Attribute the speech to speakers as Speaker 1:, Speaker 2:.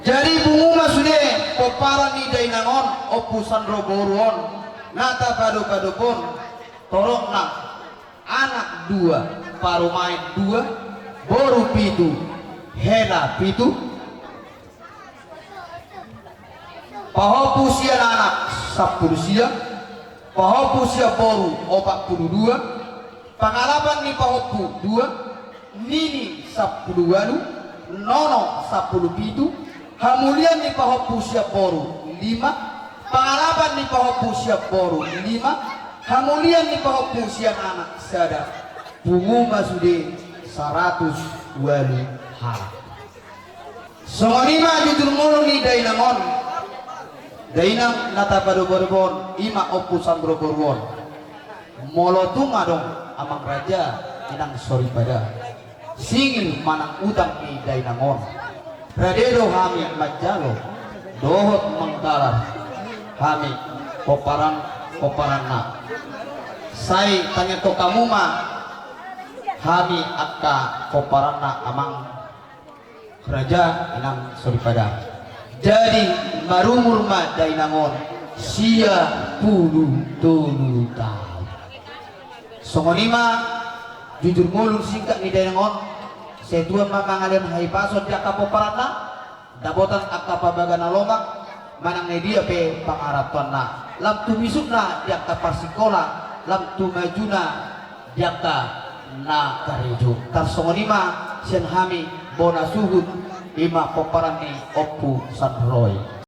Speaker 1: Jadi bungu masude poparan ni dainangon opusan roboruon nata padu pun torok na anak dua paru main dua boru pitu hela pitu pahopu sia anak 10 sia pahopu sia boru 42 pangalapan ni pahopu 2 nini 10 walu nono 10 pitu hamulian ni pahopu sia boru 5 pangalapan ni pahopu sia boru 5 hamulian ni pahopu sia anak sada bungu masude 100 walu harap songonima jujur mulu ni dainangon dainang nata padu borbon ima opusan broborwon molotunga dong amang raja inang sorry pada singil manang utang ni dainangon radedo hami majalo dohot mengkalar kami koparan na sai tanya to kamu mah kami akka koparan na amang raja inang sorry pada jadi marumur ma dainangon sia puluh tulu tahun songonima jujur mulur singkat ni dainangon setua mamangalian hai pasot dia kapoparan na dabotan akka pabagana lomak manang dia pe pangaratuan na lam tumisuk na dia kaparsikola lam tumajuna dia ka na karejo tar songonima sian hami bona suhud ima poparan ni opu sanroy